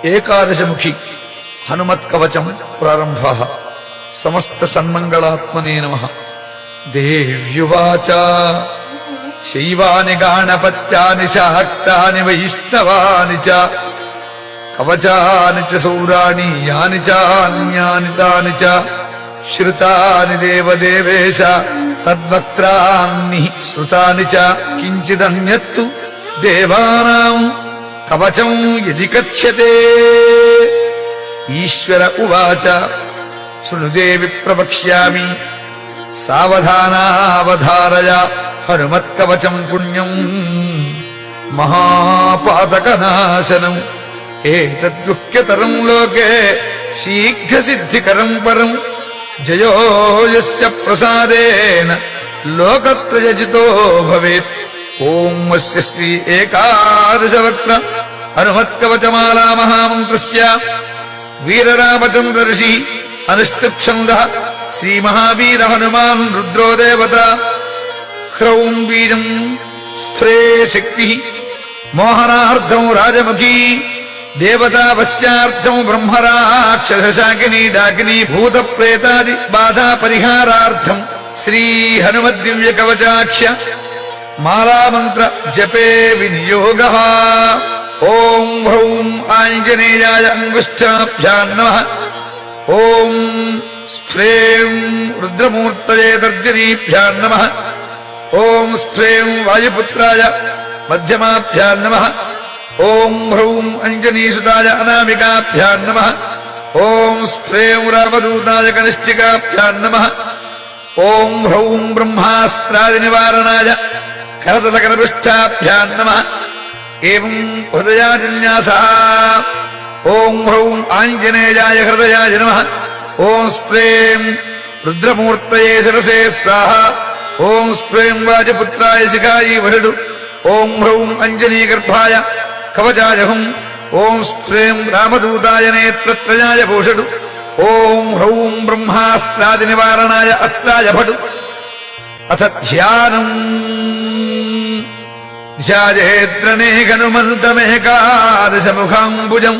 ఏకాదశముఖి హనుమత్కవచం ప్రారంభ. సమస్త సన్మంగళాత్మనే నమః. దేవ్యువాచ శైవాని గాణపత్యాని శాక్తాని వైష్ణవాని చ కవచాని చ సౌరాణి యాని చాన్యాని తాని చ శ్రుతాని దేవదేవేశ తద్వక్త్రాన్ని శ్రుతాని చ కించిదన్యత్తు దేవానాం కవచం యది కథ్యతే. ఈశ్వర ఉవాచ శృణుదేవి ప్రవక్ష్యామి సావధానావధారయ హనుమత్కవచం పుణ్యం మహాపాతకనాశనం. ఏతద్గుహ్యతరం లోకే శీఘ్రసిద్ధికరం పరం జయో యస్య ప్రసాదేన లోకత్రయజితో భవేత్. ఓం అస్య శ్రీ ఏకాదశవక్త్ర హనుమత్కవచమాలా మహామంత్రస్య వీరరామచంద్ర ఋషి అనుష్ఠుప్ఛందః శ్రీ మహావీర హనుమాన్ రుద్రో దేవత. హ్రౌం బీజం స్ఫ్రే శక్తి మోహనార్థం రాజముఖీ దేవతావశ్యార్థం బ్రహ్మరాక్షసాకినీ డాకినీ భూత ప్రేతాది బాధా పరిహారార్థం శ్రీ హనుమద్దివ్య కవచాక్ష మాలామంత్ర జపే వినియోగ. ఓం హ్రౌం ఆంజనేయాయ అంగుష్ఠాభ్యాం నమః. ఓం స్ఫ్రేం రుద్రమూర్తయే తర్జనీభ్యాం నమః. ఓం స్ఫ్రేం వాయుపుత్రాయ మధ్యమాభ్యాం నమః. ఓం హ్రౌం అంజనీసుతాయ అనామికాభ్యాం నమః. ఓం స్ఫ్రేం రామదూతాయ కనిష్ఠికాభ్యాం నమః. ఓం హ్రౌం బ్రహ్మాస్త్రాది నివారణాయ కరతలకరపృష్ఠాభ్యాం నమః. ఏవం హృదయాజిన్యాసః. ఓం హ్రౌం ఆంజనేయాయ హృదయాయ నమః. ఓం స్ఫ్రేం రుద్రమూర్తయే శిరసే స్వాహ. ఓం స్ఫ్రేం వాజపుత్రాయ శిఖాయీ వరుడు. ఓం హ్రౌం అంజనీగర్భాయ కవచాయ హుం. ఓం స్ఫ్రేం రామదూతాయ నేత్రత్రయాయ భూషడు. ఓం హ్రౌం బ్రహ్మాస్త్రాది నివారణాయ అస్త్రాయ భటు. అథ ధ్యానం. ధ్యాయేత్రనే హనుమంతమేకాదశముఖాంబుజం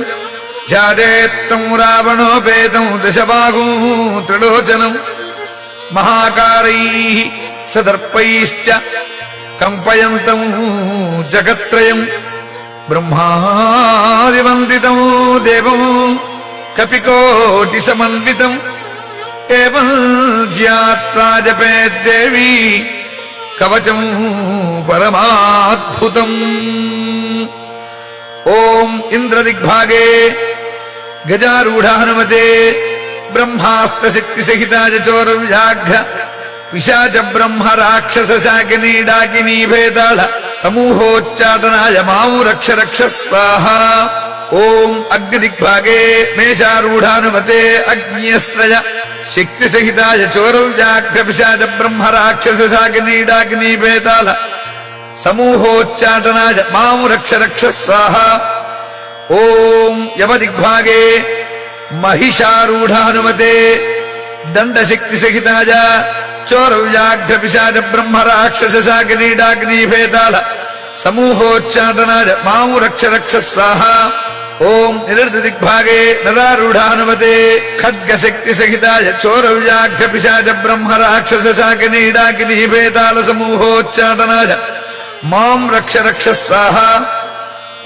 ధ్యాయేత్తం రావణోపేతం దశబాహుం త్రిలోచనం మహాకారైః సదర్పైశ్చ కంపయంతం జగత్రయం బ్రహ్మాదివందితం దేవం కపికోటి సమన్వితం. ఏవం ధ్యాత్వా జపేద్దేవీ కవచం పరమాద్భుతం. ఓం ఇంద్రదిగ్భాగే గజారూఢ హనుమతే బ్రహ్మాస్త్రశక్తి సహితాయ చోరవ్యాఘ్ర పిశాచ బ్రహ్మ రాక్షస శాకినీ డాకినీ భేదాళ సమూహోచ్చాటనాయ మాం రక్ష రక్ష స్వాహ. ఓం అగ్నిదిగ్భాగే మేషారూఢానుమతే అగ్న్యస్త్రయ శక్తి సహితాయ చోరవ్యాఘ్ర పిశాచ బ్రహ్మ రాక్షస శాకినీ డాకినీ భేదాళ సమూహోచ్చాటనాయ మాం రక్ష రక్ష స్వాహ. ఓం యమదిగ్భాగే మహిషారూఢానుమతే దండశక్తి సహితాయ చోరవ్యాఘ్ర పిశాచ బ్రహ్మ రాక్షస శాకినీ డాకినీ భేదాళ సమూహోచ్చాటనాయ మాం రక్ష రక్ష స్వాహ. ఓం నిరర్దిగ్భాగే నరారూఢానుమతే ఖడ్గశక్తి సహితాయ చోరవ్యాఘ్ర పిశాచ బ్రహ్మ రాక్షస శాకినీ డాకినీ భేదాళ సమూహోచ్చాటనాయ మాం రక్ష రక్ష స్వాహ.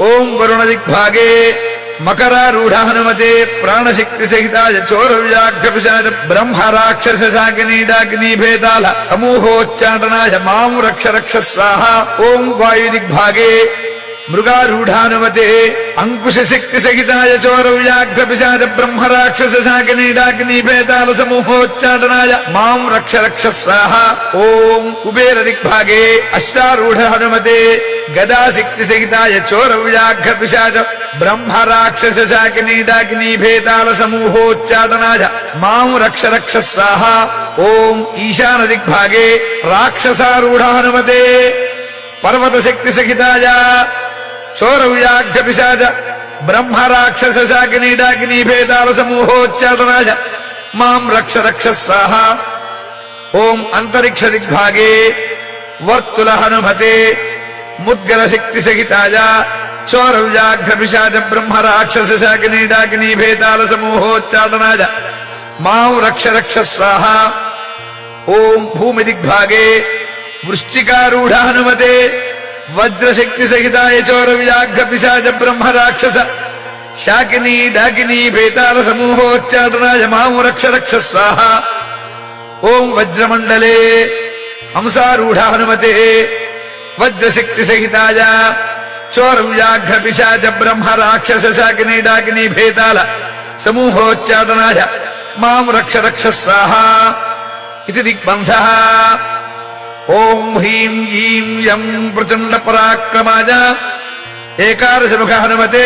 ఓం వరుణదిగ్భాగే మకరారూఢ హనుమతే ప్రాణశక్తి సహితాయ చోరవ్యాఘ్ర పిశాచ బ్రహ్మ రాక్షస శాకినీ డాకినీ భేదాళ సమూహోచ్చాటనాయ మాం రక్ష రక్ష స్వాహ. ఓం వాయుదిగ్భాగే మృగారూఢానుమతే అంకుశశక్తి సహితాయ చోరవ్యాఘ్ర పిశాచ బ్రహ్మ రాక్షస శాకినీ డాకినీ భేదాళ సమూహోచ్చాటనాయ మాం రక్ష రక్ష స్వాహ. ఓం కుబేరదిగ్భాగే అశ్వారూఢ హనుమతే గదాశక్తి సహితాయ చోరవ్యాఘ్ర పిశాచ బ్రహ్మ రాక్షస శాకినీ డాకినీ భేదాళ సమూహోచ్చాటనాయ మాం రక్ష రక్ష స్వాహ. ఓం ఈశాన దిగ్భాగే రాక్షసారూఢ హనుమతే పర్వత శక్తి సహితాయ చోరవ్యాఘ్ర పిశాచ బ్రహ్మ రాక్షస శాకినీ డాకినీ భేదాళ సమూహోచ్చాటనాయ మాం రక్ష రక్ష స్వాహ. ఓం అంతరిక్ష దిగ్భాగే వర్తుల హనుమతే ముద్గల శక్తి సహితాయ చోరవ్యాఘ్రపిశాచ బ్రహ్మ రాక్షస శాకినీ డాకినీ భేతాళ సమూహోచ్చాటనాయ మాం రక్ష రక్ష స్వాహ. ఓం భూమి దిగ్భాగే వృశ్చికారూఢ హనుమతే వజ్రశక్తి సహితాయ చోరవ్యాఘ్రపిశాచ బ్రహ్మ రాక్షస శాకినీ డాకినీ భేతాళ సమూహోచ్చాటనాయ మాం రక్ష రక్ష స్వాహ. ఓం వజ్రమండలే హంసారూఢ హనుమతే వజ్రశక్తి సహితాయ చోరవ్యాఘ్రపిశాచ బ్రహ్మ రాక్షస శాకినీ డాకినీ భేతాళ సమూహోచ్చాటనాయ మాం రక్ష రక్ష స్వాహ. ఇది దిగ్బంధః. ఓం హ్రీం ఈం యం ప్రచండ పరాక్రమాయ ఏకాదశముఖ హనుమతే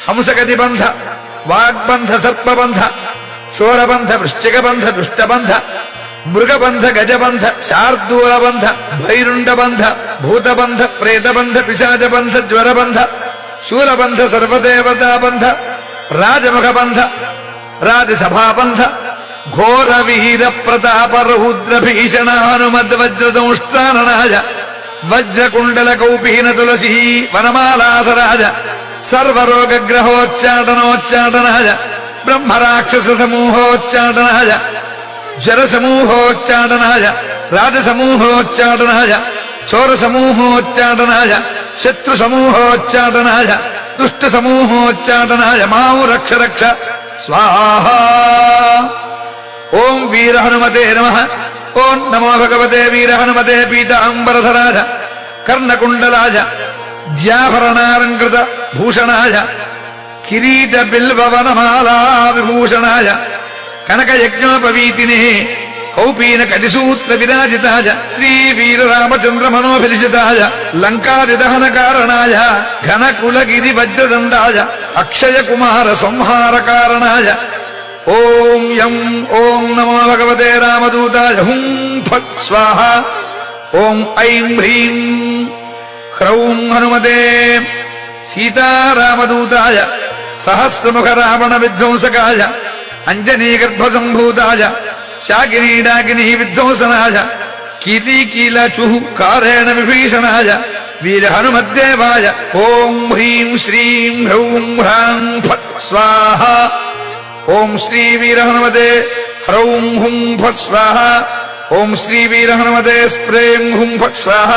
హంసగతిబంధ వాగ్బంధ సర్పబంధ శోరబంధ వృశ్చికబంధ దుష్టబంధ మృగబంధ గజబంధ శార్దూలబంధ భైరుండబంధ భూతబంధ ప్రేతబంధ పిశాచబంధ జ్వరబంధ శూలబంధ సర్వదేవతాబంధ రాజముఖబంధ రాజసభాబంధ ఘోర వీర ప్రతాప రౌద్ర భీషణ హనుమద్వజ్రదంష్ట్రాణనాయ వజ్రకుండల కౌపీన తులసీ వనమాలాధరాజ సర్వరోగ్రహోచ్చాటనోచ్చాటనాయ బ్రహ్మరాక్షస సమూహోచ్చాటనాయ జరసమూహోచ్చాటనాయ రాజసమూహోచ్చాటనాయ చోరసమూహోచ్చాటనాయ శత్రుసమూహోచ్చాటనాయ దుష్టసమూహోచ్చాటనాయ మాం రక్ష రక్ష స్వాహ. ఓం వీర హనుమతే నమః. ఓం నమో భగవతే వీర హనుమతే పీతాంబరధరాజ కర్ణకుండలాజ ద్యాభరణాలంకృత భూషణాయ కిరీట బిల్వవనమాలా విభూషణాయ కనకయజ్ఞోపవీతినే కౌపీన కటిసూత్ర విరాజితాయ శ్రీ వీరరామచంద్ర మనోభిలిషితాయ లంకాదిదహన కారణాయ ఘనకులగిరి వజ్రదండాయ అక్షయ కుమార సంహార కారణాయ ఓం యం ఓం నమో భగవతే రామదూతాయ హుం ఫట్ స్వాహ. ఓం ఐం హ్రీం హ్రౌం హనుమతే సీతారామదూతాయ సహస్రముఖ రావణ విధ్వంసకాయ అంజనీగర్భసంభూతాయ శాకినీ డాకినీ విధ్వంసనాయ కీలీకీలచుః కారేణ విభీషణాయ వీర హనుమద్దేవాయ ఓం హ్రీం శ్రీం హ్రౌం హ్రాం ఫట్ స్వాహ. ఓం శ్రీ వీర హనుమతే హ్రౌం హుం ఫట్ స్వాహ. ఓం శ్రీ వీర హనుమతే స్ప్రేం హుం ఫట్ స్వాహ.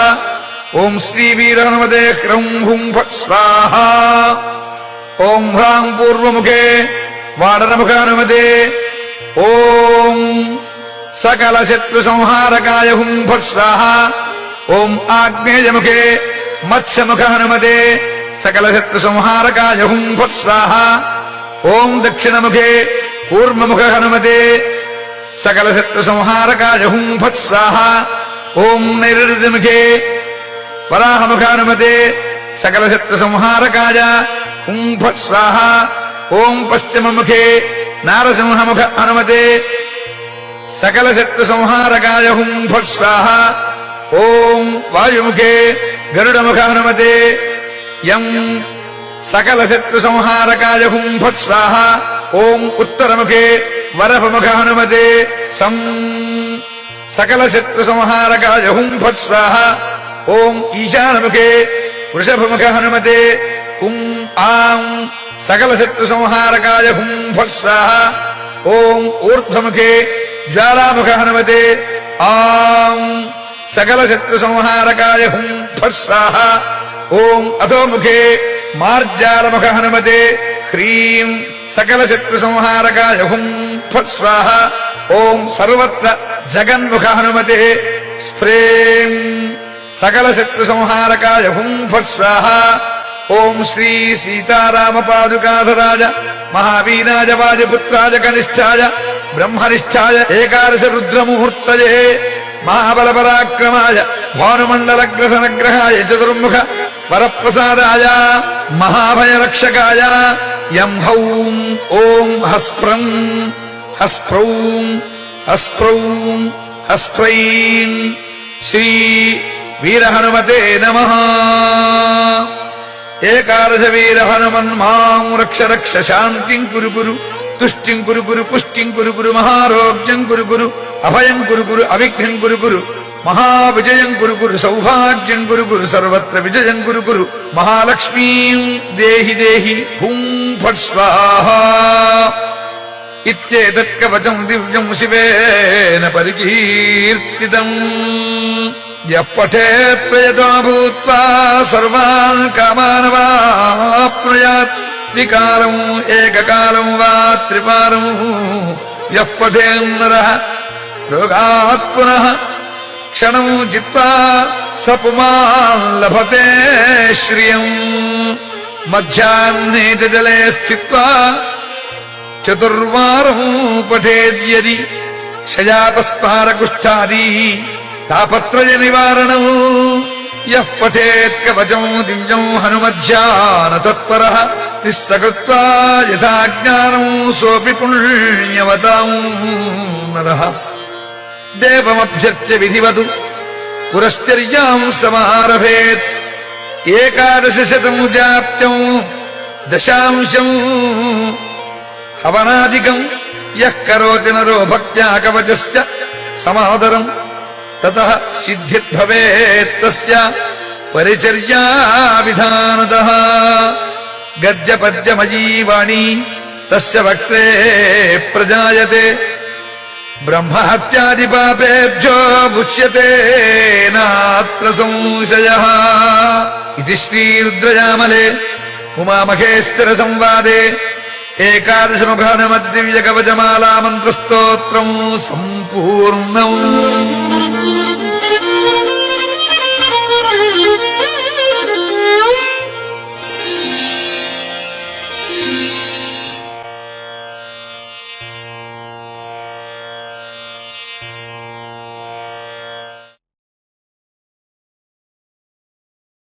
ఓం శ్రీ వీర హనుమతే హ్రౌం హుం ఫట్ స్వాహ. ఓం హ్రాం పూర్వముఖే వాడనముఖ హనుమతే ఓం సకల శత్రు సంహారకాయ హుం ఫట్ స్వాహ. ఓం ఆగ్నేయముఖే మత్స్యముఖ హనుమతే సకల శత్రు సంహారకాయ హుం ఫట్ స్వాహ. ఓం దక్షిణముఖే కూర్మముఖ హనుమతే సకల శత్రు సంహారకాయ హుం ఫట్ స్వాహ. ఓం నైరుతిముఖే వరాహముఖ హనుమతే సకల శత్రు సంహారకాయ హుం ఫట్ స్వాహ. ఓం పశ్చిమముఖే నారసింహముఖ హనుమతే సకల శత్రు సంహారకాయ హుం ఫట్ స్వాహ. ఓం వాయుముఖే గరుడముఖ హనుమతే యం సకల శత్రు సంహారకాయ హుం ఫట్ స్వాహ. ఓం ఉత్తరముఖే వరపముఖ హనుమతే సం సకల శత్రు సంహారకాయ హుం ఫట్ స్వాహ. ఓం ఈశానముఖే వృషభముఖ హనుమతే హుం ఆం సకల శత్రు సంహారకాయ హుం ఫట్ స్వాహ. ఓం ఊర్ధ్వముఖే జ్వాలాముఖ హనుమతే ఆం సకల శత్రు సంహారకాయ హుం ఫట్ స్వాహ. ఓం అధోముఖే మార్జాలముఖ హనుమతే హ్రీం సకల శత్రు సంహారకాయ హుం ఫట్ స్వాహ. ఓం సర్వత్ర జగన్ముఖ హనుమతే స్ప్రేం సకల శత్రు సంహారకాయ హుం ఫట్ స్వాహ. ఓం శ్రీ సీతారామ పాదుకాధరాజ మహావీరాజ వాజపుత్రాజ కనిష్ఠాయ బ్రహ్మనిష్ఠాయ ఏకాదశ రుద్రముహూర్తయే మహాబల పరాక్రమాయ భానుమండలగ్రసనగ్రహాయ చతుర్ముఖ వరప్రసాదాయ మహాభయరక్షకాయ యం హౌం ఓం హస్ప్రం హస్ప్రౌం హస్ప్రౌం హస్ప్రైం శ్రీ వీరహనుమతే నమః. ఏకాదశ వీర హనుమన్ మాం రక్ష రక్ష శాంతిం కురు కురు తుష్టిం కురు కురు పుష్టిం కురు కురు మహారోగ్యం కురు కురు అభయం కురు కురు అవిఘ్నం కురు కురు మహావిజయం కురు కురు సౌభాగ్యం కురు కురు సర్వత్ర విజయం కురు కురు మహాలక్ష్మీం దేహి దేహి హుం ఫట్ స్వాహా ఇత్యేతత్ కవచం దివ్యం శివేన పరికీర్తితం యః పఠేత్ ప్రయతో భూత్వా సర్వాన్ కామానవాప్నుయాత్ వికాలం ఏకకాలం వా త్రిపారం యః పఠేన్నరః రోగాత్ పునః క్షణం జిత్వా స పుమాన్ లభతే శ్రియం మధ్యాహ్నే చ జలే స్థిత్వా చతుర్వారం పఠేద్యది క్షయాపస్పారకుష్ఠాదీ తాపత్రయ నివారణం యః పఠేత్ కవచం దివ్యం హనుమధ్యాన తత్పరః తిస్సకృత్వా యథా జ్ఞానం సోపి పుణ్యవతాం నరః దేవమభ్యర్చ్య విధివతు పురశ్చర్యాం సమారభేత్ ఏకాదశశతం జాప్త్యం దశాంశం హవనాదికం యః కరోతి నరో భక్త్యా కవచస్య సమాదరం తతః సిద్ధిర్భవేత్ తస్య పరిచర్యా విధానతః గద్యపద్యమయీ వాణీ తస్య వక్త్రే ప్రజాయతే బ్రహ్మహత్యాది పాపేభ్యో ముచ్యతే నాత్ర సంశయః ఇది శ్రీరుద్రయామలే ఉమామహేశ్వర సంవాదే ఏకాదశముఖ హనుమద్దివ్య కవచమాలా మంత్రస్తోత్రం సంపూర్ణం.